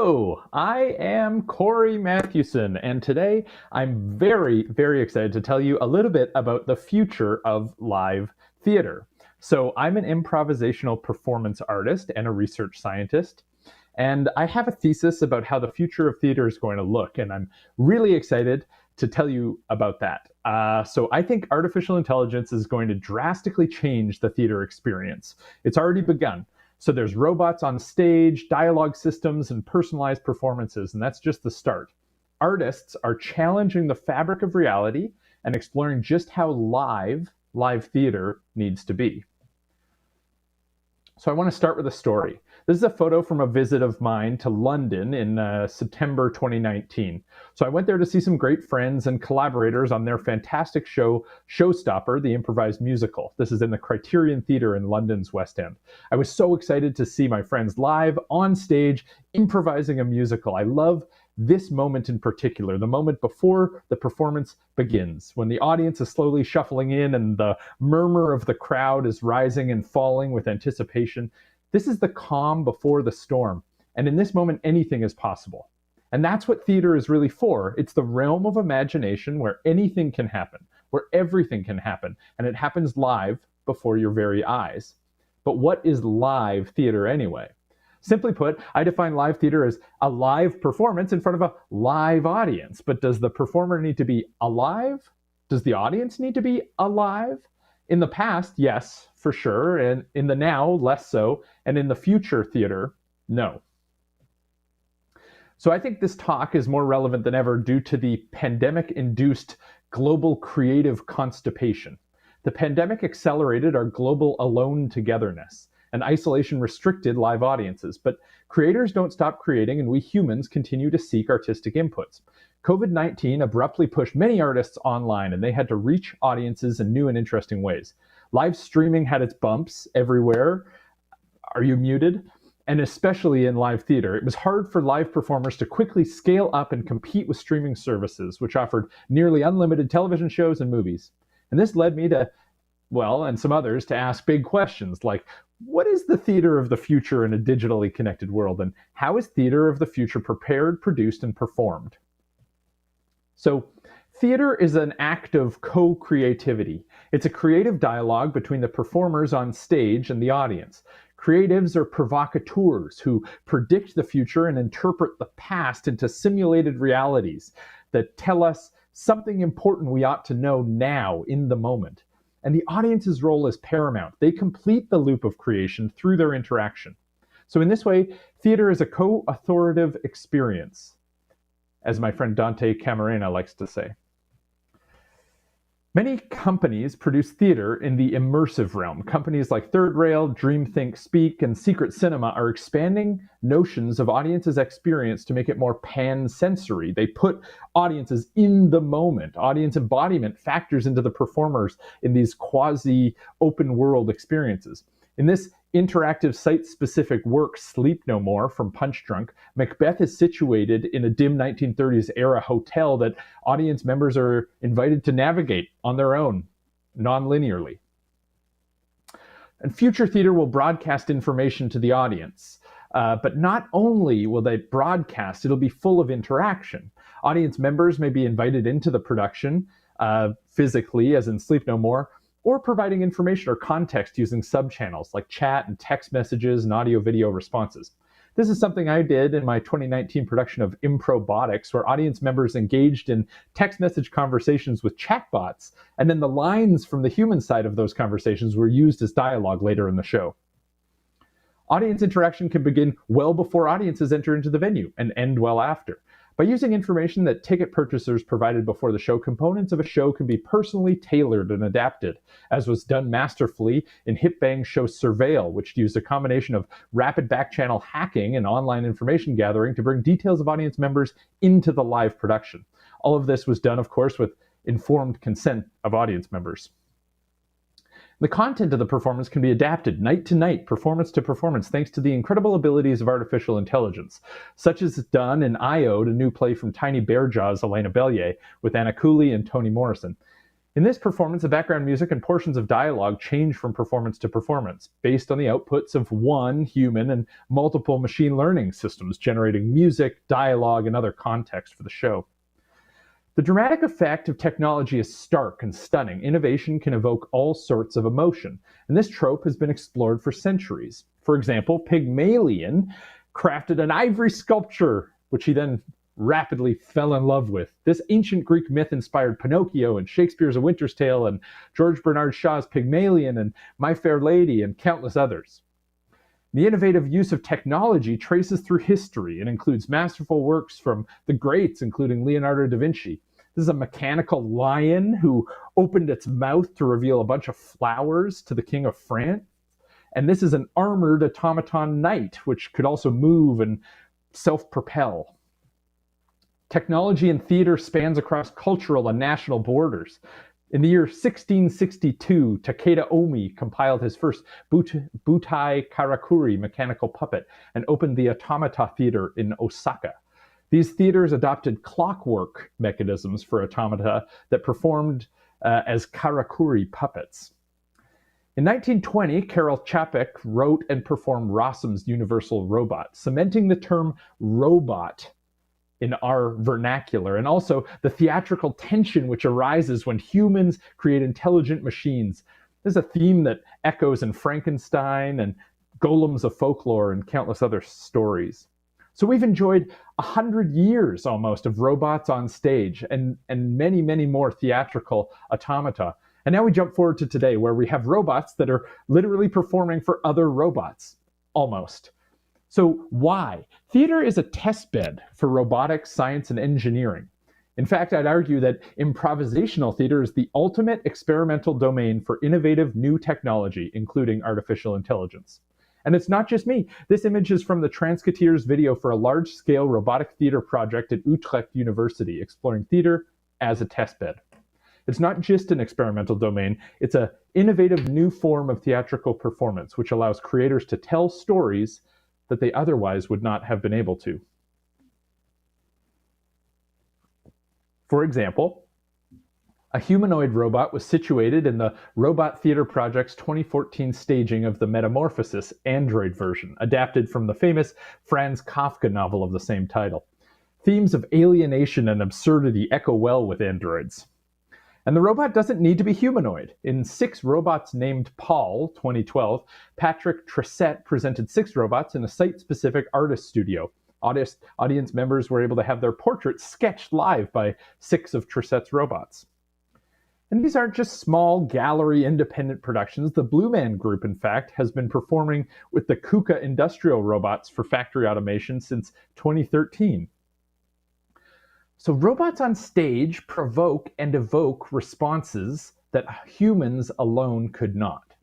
Hello, I am Kory Mathewson, and today I'm very excited to tell you a little bit about the future of live theater. So, I'm an improvisational performance artist and a research scientist, and I have a thesis about how the future of theater is going to look, and I'm really excited to tell you about that. So, I think artificial intelligence is going to drastically change the theater experience. It's already begun. So there's robots on stage, dialogue systems, and personalized performances, and that's just the start. Artists are challenging the fabric of reality and exploring just how live theater needs to be. So I want to start with a story. This is a photo from a visit of mine to London in September 2019. So I went there to see some great friends and collaborators on their fantastic show, Showstopper, the improvised musical. This is in the Criterion Theatre in London's West End. I was so excited to see my friends live on stage improvising a musical. I love this moment in particular, the moment before the performance begins, when the audience is slowly shuffling in and the murmur of the crowd is rising and falling with anticipation. This is the calm before the storm. And in this moment, anything is possible. And that's what theater is really for. It's the realm of imagination where anything can happen, where everything can happen, and it happens live before your very eyes. But what is live theater anyway? Simply put, I define live theater as a live performance in front of a live audience. But does the performer need to be alive? Does the audience need to be alive? In the past, yes, for sure. And in the now, less so. And in the future theater, no. So I think this talk is more relevant than ever due to the pandemic-induced global creative constipation. The pandemic accelerated our global alone togetherness, and isolation restricted live audiences. But creators don't stop creating, and we humans continue to seek artistic inputs. COVID-19 abruptly pushed many artists online, and they had to reach audiences in new and interesting ways. Live streaming had its bumps everywhere. Are you muted? And especially in live theater, it was hard for live performers to quickly scale up and compete with streaming services, which offered nearly unlimited television shows and movies. And this led me to, and some others, to ask big questions like, what is the theater of the future in a digitally connected world? And how is theater of the future prepared, produced, and performed? So, theater is an act of co-creativity. It's a creative dialogue between the performers on stage and the audience. Creatives are provocateurs who predict the future and interpret the past into simulated realities that tell us something important we ought to know now in the moment. And the audience's role is paramount. They complete the loop of creation through their interaction. So in this way, theater is a co-authoritative experience, as my friend Dante Camarena likes to say. Many companies produce theater in the immersive realm. Companies like Third Rail, Dreamthink, Speak, and Secret Cinema are expanding notions of audiences' experience to make it more pan-sensory. They put audiences in the moment. Audience embodiment factors into the performers in these quasi-open world experiences. In this interactive site-specific work, Sleep No More from Punch Drunk, Macbeth is situated in a dim 1930s era hotel that audience members are invited to navigate on their own, non-linearly. And future theater will broadcast information to the audience. But not only will they broadcast, it'll be full of interaction. Audience members may be invited into the production physically, as in Sleep No More, or providing information or context using subchannels like chat and text messages and audio-video responses. This is something I did in my 2019 production of Improbotics, where audience members engaged in text message conversations with chatbots, and then the lines from the human side of those conversations were used as dialogue later in the show. Audience interaction can begin well before audiences enter into the venue and end well after. By using information that ticket purchasers provided before the show, components of a show can be personally tailored and adapted, as was done masterfully in Hit Bang's show Surveil, which used a combination of rapid back-channel hacking and online information gathering to bring details of audience members into the live production. All of this was done, of course, with informed consent of audience members. The content of the performance can be adapted night to night, performance to performance, thanks to the incredible abilities of artificial intelligence, such as is done in Iode, a new play from Tiny Bear Jaw's Elena Bellier, with Anna Cooley and Toni Morrison. In this performance, the background music and portions of dialogue change from performance to performance, based on the outputs of one human and multiple machine learning systems generating music, dialogue, and other context for the show. The dramatic effect of technology is stark and stunning. Innovation can evoke all sorts of emotion, and this trope has been explored for centuries. For example, Pygmalion crafted an ivory sculpture, which he then rapidly fell in love with. This ancient Greek myth inspired Pinocchio and Shakespeare's A Winter's Tale and George Bernard Shaw's Pygmalion and My Fair Lady and countless others. The innovative use of technology traces through history and includes masterful works from the greats, including Leonardo da Vinci. This is a mechanical lion who opened its mouth to reveal a bunch of flowers to the King of France. And this is an armored automaton knight, which could also move and self-propel. Technology in theater spans across cultural and national borders. In the year 1662, Takeda Omi compiled his first Butai Karakuri mechanical puppet and opened the Automata Theater in Osaka. These theaters adopted clockwork mechanisms for automata that performed as karakuri puppets. In 1920, Karel Čapek wrote and performed Rossum's Universal Robot, cementing the term robot in our vernacular, and also the theatrical tension which arises when humans create intelligent machines. This is a theme that echoes in Frankenstein and Golems of Folklore and countless other stories. So we've enjoyed 100 years almost of robots on stage and many, many more theatrical automata. And now we jump forward to today, where we have robots that are literally performing for other robots, almost. So why? Theater is a test bed for robotics, science, and engineering. In fact, I'd argue that improvisational theater is the ultimate experimental domain for innovative new technology, including artificial intelligence. And it's not just me. This image is from the Transketeers video for a large-scale robotic theater project at Utrecht University, exploring theater as a test bed. It's not just an experimental domain, it's an innovative new form of theatrical performance, which allows creators to tell stories that they otherwise would not have been able to. For example, a humanoid robot was situated in the Robot Theater Project's 2014 staging of the Metamorphosis Android version, adapted from the famous Franz Kafka novel of the same title. Themes of alienation and absurdity echo well with androids. And the robot doesn't need to be humanoid. In 6 Robots Named Paul, 2012, Patrick Tressett presented 6 robots in a site-specific artist studio. Audience members were able to have their portraits sketched live by 6 of Tressett's robots. And these aren't just small gallery independent productions. The Blue Man Group, in fact, has been performing with the KUKA industrial robots for factory automation since 2013. So robots on stage provoke and evoke responses that humans alone could not.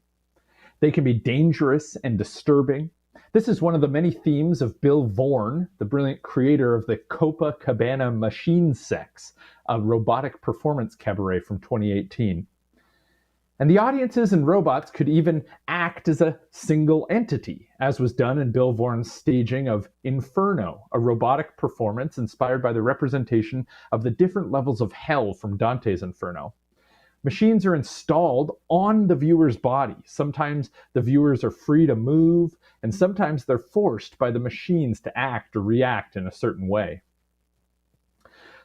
They can be dangerous and disturbing. This is one of the many themes of Bill Vaughan, the brilliant creator of the Copacabana Machine Sex, a robotic performance cabaret from 2018. And the audiences and robots could even act as a single entity, as was done in Bill Vaughan's staging of Inferno, a robotic performance inspired by the representation of the different levels of hell from Dante's Inferno. Machines are installed on the viewer's body. Sometimes the viewers are free to move, and sometimes they're forced by the machines to act or react in a certain way.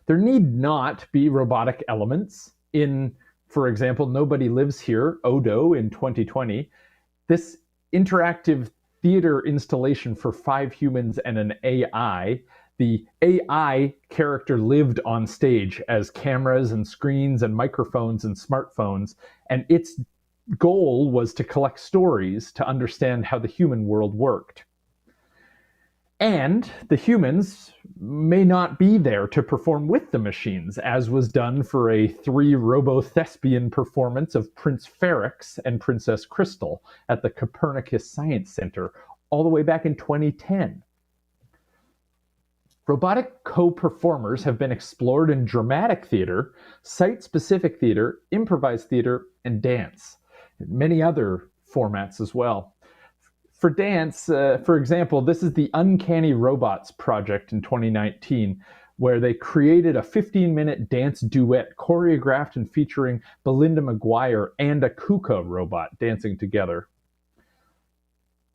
There need not be robotic elements in, for example, Nobody Lives Here, Odo, in 2020. This interactive theater installation for 5 humans and an AI. The AI character lived on stage as cameras and screens and microphones and smartphones, and its goal was to collect stories to understand how the human world worked. And the humans may not be there to perform with the machines, as was done for a 3 robo-thespian performance of Prince Ferrix and Princess Crystal at the Copernicus Science Center all the way back in 2010. Robotic co-performers have been explored in dramatic theater, site-specific theater, improvised theater, and dance, and many other formats as well. For dance, for example, this is the Uncanny Robots project in 2019, where they created a 15-minute dance duet choreographed and featuring Belinda McGuire and a KUKA robot dancing together.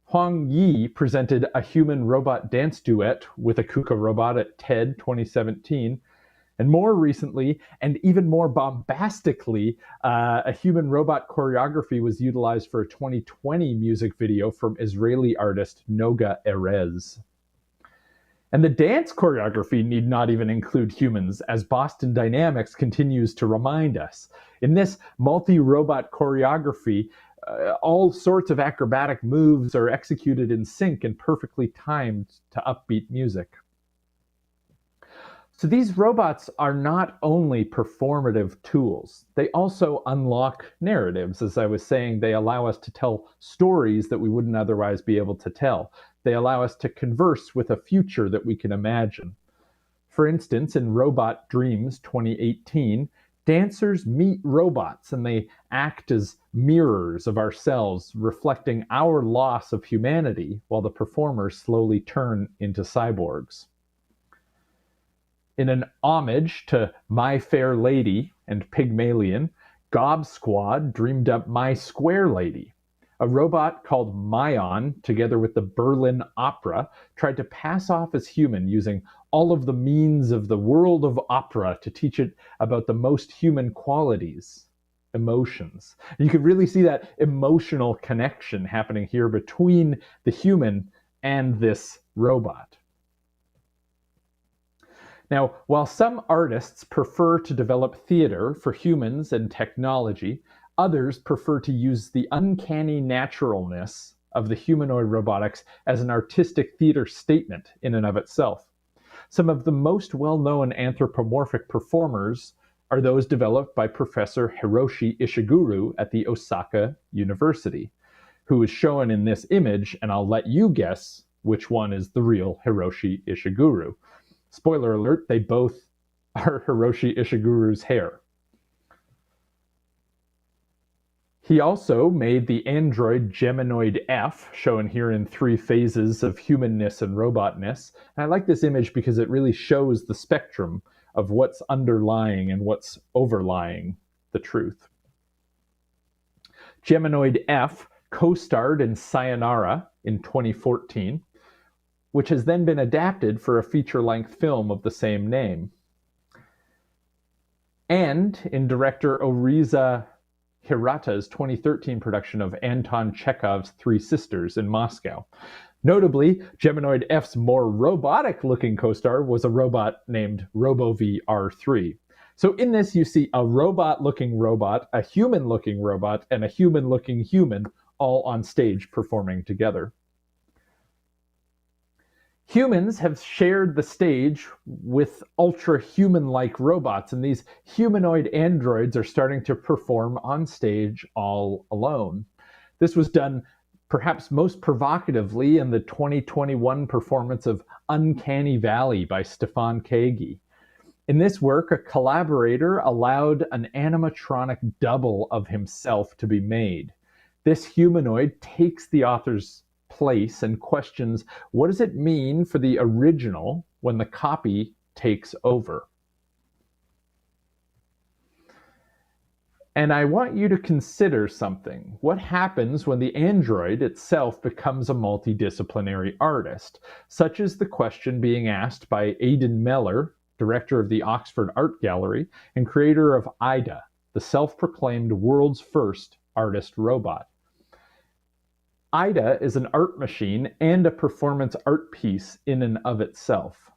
Huang Yi presented a human-robot dance duet with a KUKA robot at TED 2017. And more recently, and even more bombastically, a human-robot choreography was utilized for a 2020 music video from Israeli artist Noga Erez. And the dance choreography need not even include humans, as Boston Dynamics continues to remind us. In this multi-robot choreography, all sorts of acrobatic moves are executed in sync and perfectly timed to upbeat music. So these robots are not only performative tools, they also unlock narratives. As I was saying, they allow us to tell stories that we wouldn't otherwise be able to tell. They allow us to converse with a future that we can imagine. For instance, in Robot Dreams 2018, dancers meet robots and they act as mirrors of ourselves, reflecting our loss of humanity while the performers slowly turn into cyborgs. In an homage to My Fair Lady and Pygmalion, Gob Squad dreamed up My Square Lady. A robot called Mayon, together with the Berlin Opera, tried to pass off as human using all of the means of the world of opera to teach it about the most human qualities, emotions. And you can really see that emotional connection happening here between the human and this robot. Now, while some artists prefer to develop theater for humans and technology, others prefer to use the uncanny naturalness of the humanoid robotics as an artistic theater statement in and of itself. Some of the most well-known anthropomorphic performers are those developed by Professor Hiroshi Ishiguro at the Osaka University, who is shown in this image, and I'll let you guess which one is the real Hiroshi Ishiguro. Spoiler alert, they both are Hiroshi Ishiguro's hair. He also made the android Geminoid F, shown here in 3 phases of humanness and robotness. And I like this image because it really shows the spectrum of what's underlying and what's overlying the truth. Geminoid F co-starred in Sayonara in 2014, which has then been adapted for a feature-length film of the same name. And in director Oriza Hirata's 2013 production of Anton Chekhov's Three Sisters in Moscow. Notably, Geminoid F's more robotic-looking co-star was a robot named RoboV R3. So in this, you see a robot-looking robot, a human-looking robot, and a human-looking human all on stage performing together. Humans have shared the stage with ultra-human-like robots, and these humanoid androids are starting to perform on stage all alone. This was done perhaps most provocatively in the 2021 performance of Uncanny Valley by Stefan Kagi. In this work, a collaborator allowed an animatronic double of himself to be made. This humanoid takes the author's place and questions, what does it mean for the original when the copy takes over? And I want you to consider something. What happens when the android itself becomes a multidisciplinary artist? Such is the question being asked by Aidan Meller, director of the Oxford Art Gallery and creator of Ida, the self-proclaimed world's first artist robot. Ida is an art machine and a performance art piece in and of itself.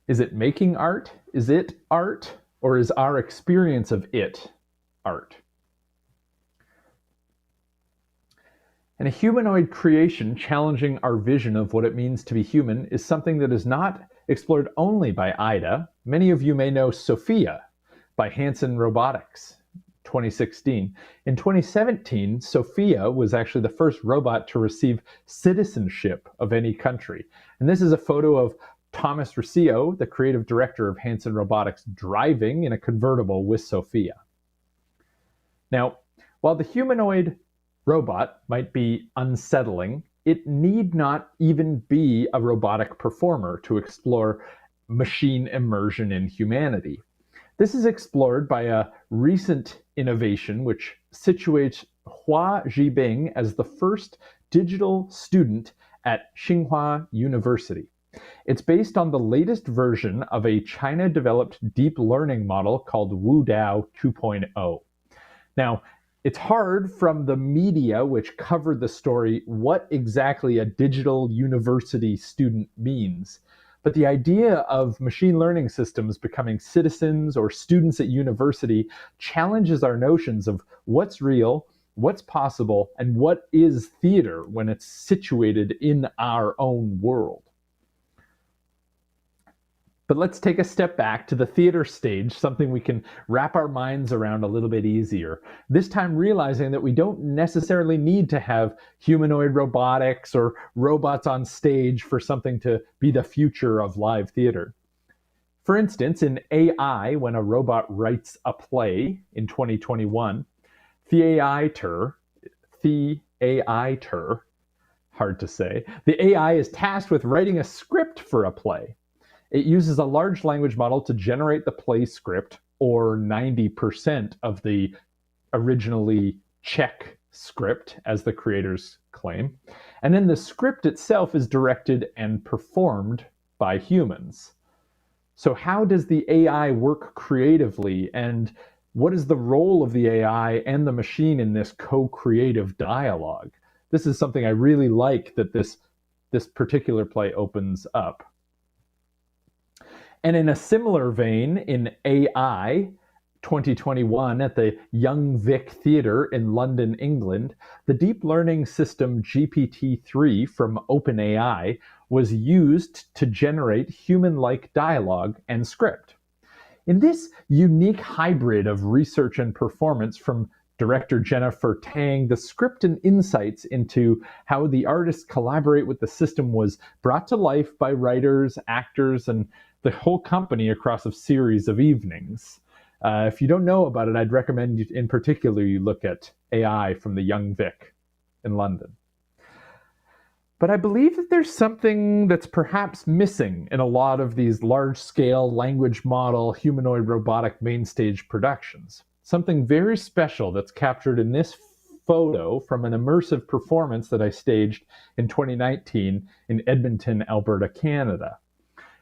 Is it making art? Is it art? Or is our experience of it art? And a humanoid creation challenging our vision of what it means to be human is something that is not explored only by Ida. Many of you may know Sophia by Hanson Robotics, 2016. In 2017, Sophia was actually the first robot to receive citizenship of any country. And this is a photo of Thomas Riccio, the creative director of Hanson Robotics, driving in a convertible with Sophia. Now, while the humanoid robot might be unsettling it need not even be a robotic performer to explore machine immersion in humanity. This is explored by a recent innovation which situates Hua Zhibing as the first digital student at Tsinghua University. It's based on the latest version of a China-developed deep learning model called WuDao 2.0. Now, it's hard from the media which covered the story what exactly a digital university student means. But the idea of machine learning systems becoming citizens or students at university challenges our notions of what's real, what's possible, and what is theater when it's situated in our own world. But let's take a step back to the theater stage, something we can wrap our minds around a little bit easier. This time realizing that we don't necessarily need to have humanoid robotics or robots on stage for something to be the future of live theater. For instance, in AI, when a robot writes a play in 2021, theater, hard to say, the AI is tasked with writing a script for a play. It uses a large language model to generate the play script, or 90% of the originally Czech script, as the creators claim. And then the script itself is directed and performed by humans. So how does the AI work creatively, and what is the role of the AI and the machine in this co-creative dialogue? This is something I really like that this particular play opens up. And in a similar vein, in AI 2021 at the Young Vic Theatre in London, England, the deep learning system GPT-3 from OpenAI was used to generate human-like dialogue and script. In this unique hybrid of research and performance from director Jennifer Tang, the script and insights into how the artists collaborate with the system was brought to life by writers, actors, and the whole company across a series of evenings. If you don't know about it, I'd recommend in particular you look at AI from the Young Vic in London. But I believe that there's something that's perhaps missing in a lot of these large-scale language model humanoid robotic mainstage productions. Something very special that's captured in this photo from an immersive performance that I staged in 2019 in Edmonton, Alberta, Canada.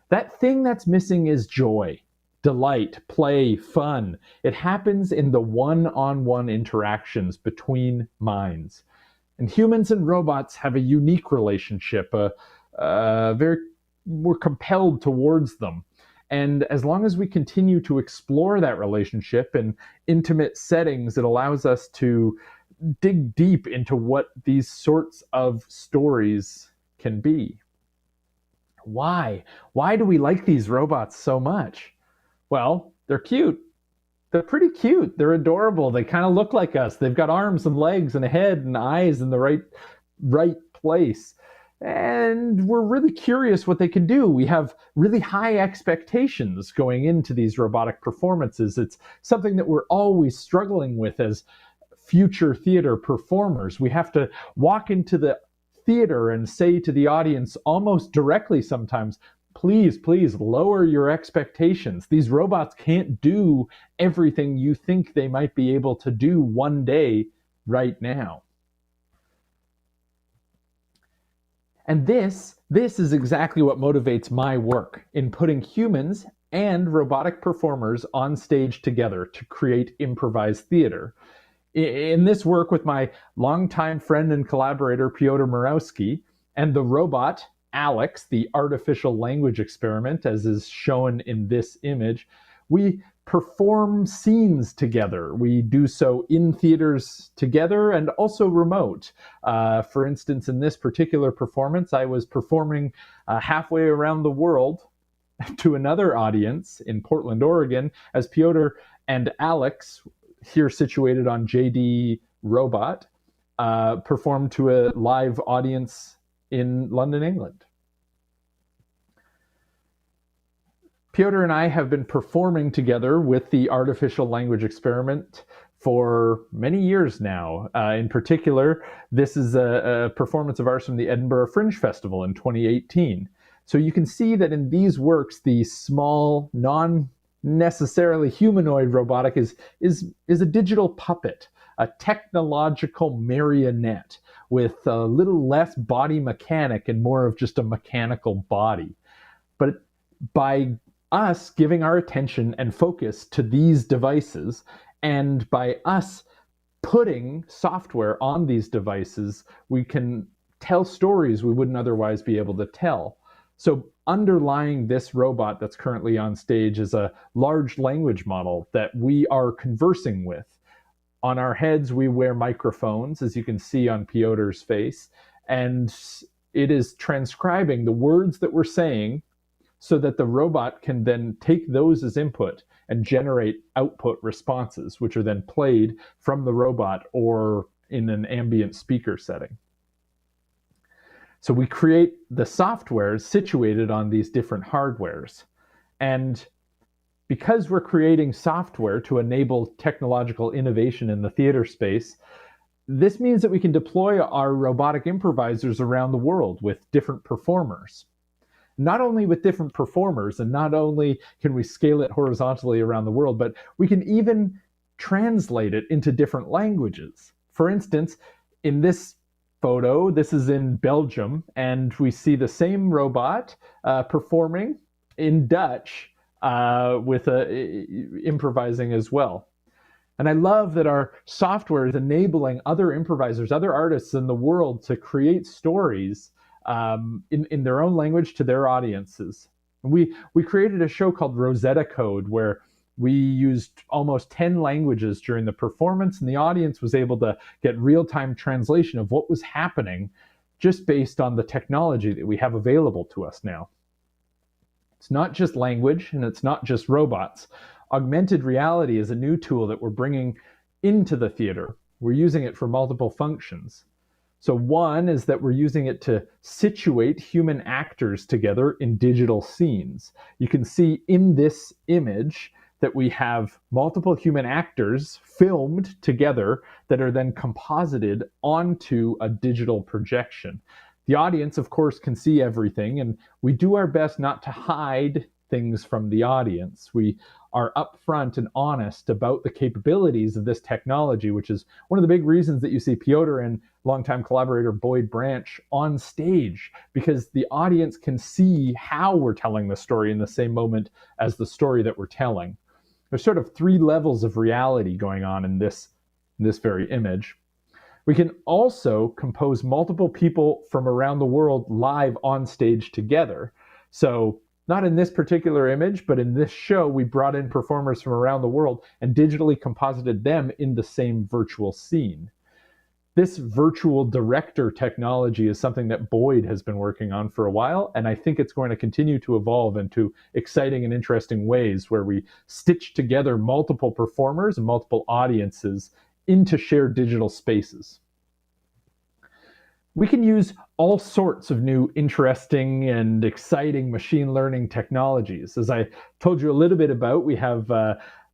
That thing that's missing is joy, delight, play, fun. It happens in the one-on-one interactions between minds. And humans and robots have a unique relationship, we're compelled towards them. And as long as we continue to explore that relationship in intimate settings, it allows us to dig deep into what these sorts of stories can be. Why? Why do we like these robots so much? Well, they're cute. They're pretty cute. They're adorable. They kind of look like us. They've got arms and legs and a head and eyes in the right place. And we're really curious what they can do. We have really high expectations going into these robotic performances. It's something that we're always struggling with as future theater performers. We have to walk into the theater and say to the audience almost directly sometimes, please lower your expectations. These robots can't do everything you think they might be able to do one day right now. And this is exactly what motivates my work in putting humans and robotic performers on stage together to create improvised theater. In this work with my longtime friend and collaborator, Piotr Murawski, and the robot, Alex, the artificial language experiment, as is shown in this image, we perform scenes together. We do so in theaters together and also remote. For instance, in this particular performance, I was performing halfway around the world to another audience in Portland, Oregon, as Piotr and Alex, here situated on JD Robot, performed to a live audience in London, England. Piotr and I have been performing together with the artificial language experiment for many years now. In particular, this is a performance of ours from the Edinburgh Fringe Festival in 2018. So you can see that in these works, the small, non-necessarily humanoid robotic is a digital puppet, a technological marionette with a little less body mechanic and more of just a mechanical body. But by us giving our attention and focus to these devices, and by us putting software on these devices, we can tell stories we wouldn't otherwise be able to tell. So underlying this robot that's currently on stage is a large language model that we are conversing with. On our heads, we wear microphones, as you can see on Piotr's face, and it is transcribing the words that we're saying so that the robot can then take those as input and generate output responses, which are then played from the robot or in an ambient speaker setting. So we create the softwares situated on these different hardwares. And because we're creating software to enable technological innovation in the theater space, this means that we can deploy our robotic improvisers around the world with different performers. Not only with different performers, and not only can we scale it horizontally around the world, but we can even translate it into different languages. For instance, in this photo, this is in Belgium, and we see the same robot performing in Dutch with improvising as well. And I love that our software is enabling other improvisers, other artists in the world to create stories in their own language to their audiences. We created a show called Rosetta Code where we used almost 10 languages during the performance, and the audience was able to get real-time translation of what was happening just based on the technology that we have available to us now. It's not just language, and it's not just robots. Augmented reality is a new tool that we're bringing into the theater. We're using it for multiple functions. So one is that we're using it to situate human actors together in digital scenes. You can see in this image that we have multiple human actors filmed together that are then composited onto a digital projection. The audience, of course, can see everything, and we do our best not to hide things from the audience. We are upfront and honest about the capabilities of this technology, which is one of the big reasons that you see Piotr and longtime collaborator Boyd Branch on stage, because the audience can see how we're telling the story in the same moment as the story that we're telling. There's sort of 3 levels of reality going on in this very image. We can also compose multiple people from around the world live on stage together. So not in this particular image, but in this show, we brought in performers from around the world and digitally composited them in the same virtual scene. This virtual director technology is something that Boyd has been working on for a while, and I think it's going to continue to evolve into exciting and interesting ways where we stitch together multiple performers and multiple audiences into shared digital spaces. We can use all sorts of new interesting and exciting machine learning technologies. As I told you a little bit about, we have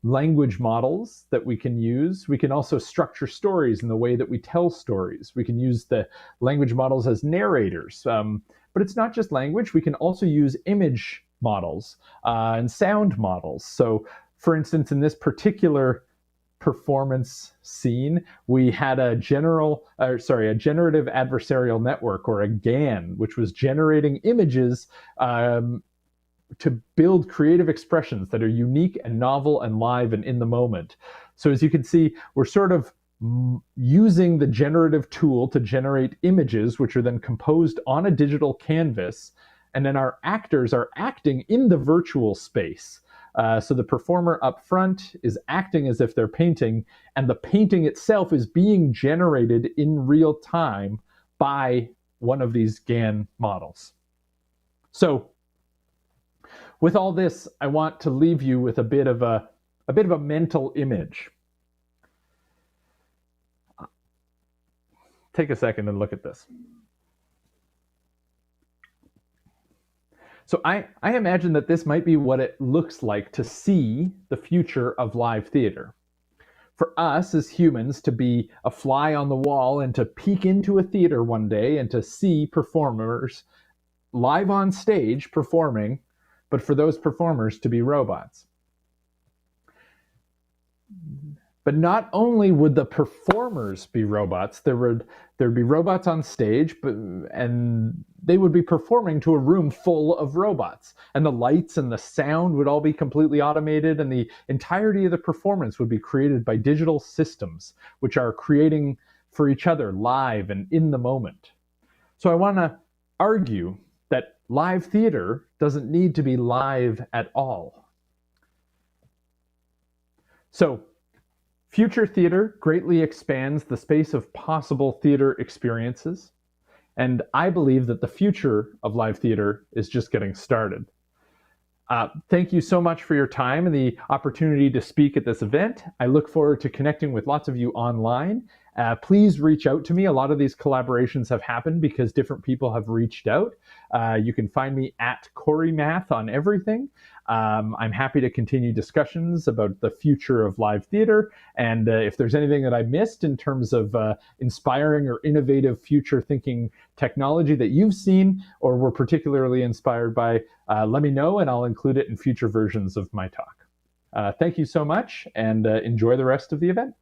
language models that we can use. We can also structure stories in the way that we tell stories. We can use the language models as narrators. But it's not just language. We can also use image models and sound models. So, for instance, in this particular performance scene, we had a generative adversarial network, or a GAN, which was generating images to build creative expressions that are unique and novel and live and in the moment. So as you can see, we're sort of using the generative tool to generate images, which are then composed on a digital canvas, and then our actors are acting in the virtual space. So the performer up front is acting as if they're painting, and the painting itself is being generated in real time by one of these GAN models. So with all this, I want to leave you with a bit of a mental image. Take a second and look at this. So I imagine that this might be what it looks like to see the future of live theater. for us as humans to be a fly on the wall and to peek into a theater one day and to see performers live on stage performing, but for those performers to be robots. But not only would the performers be robots, there'd be robots on stage, and they would be performing to a room full of robots. And the lights and the sound would all be completely automated, and the entirety of the performance would be created by digital systems, which are creating for each other live and in the moment. So I want to argue that live theater doesn't need to be live at all. So, future theater greatly expands the space of possible theater experiences, and I believe that the future of live theater is just getting started. Thank you so much for your time and the opportunity to speak at this event. I look forward to connecting with lots of you online. Please reach out to me. A lot of these collaborations have happened because different people have reached out. You can find me at Kory Math on everything. I'm happy to continue discussions about the future of live theater. And if there's anything that I missed in terms of inspiring or innovative future thinking technology that you've seen or were particularly inspired by, let me know and I'll include it in future versions of my talk. Thank you so much and enjoy the rest of the event.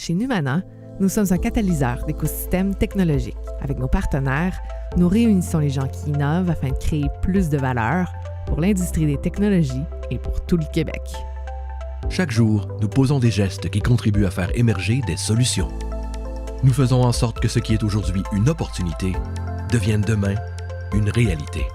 Chez Numana, nous sommes un catalyseur d'écosystèmes technologiques. Avec nos partenaires, nous réunissons les gens qui innovent afin de créer plus de valeur pour l'industrie des technologies et pour tout le Québec. Chaque jour, nous posons des gestes qui contribuent à faire émerger des solutions. Nous faisons en sorte que ce qui est aujourd'hui une opportunité devienne demain une réalité.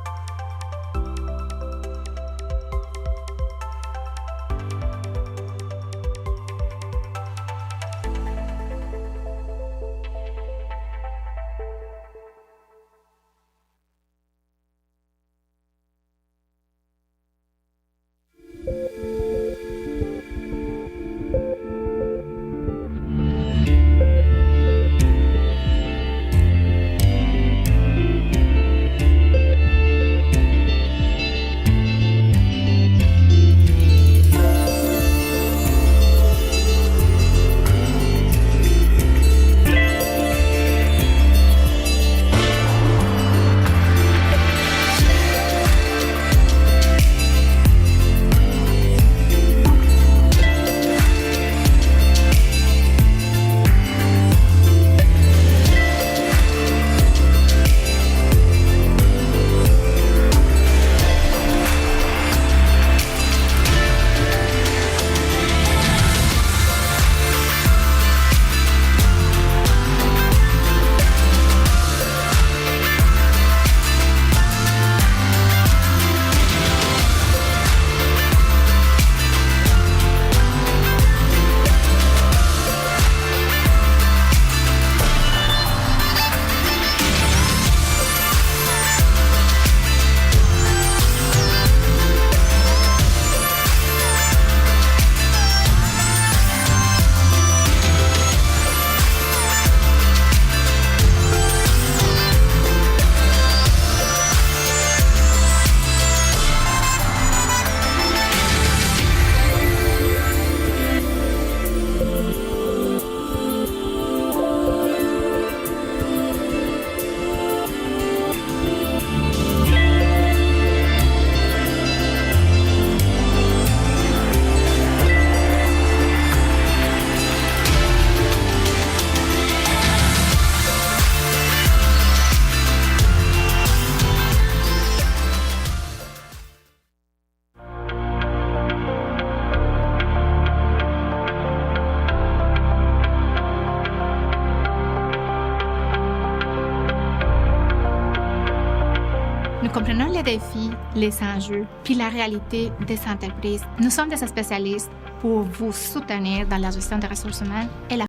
comprenons les défis, les enjeux, puis la réalité des entreprises. Nous sommes des spécialistes pour vous soutenir dans la gestion des ressources humaines et la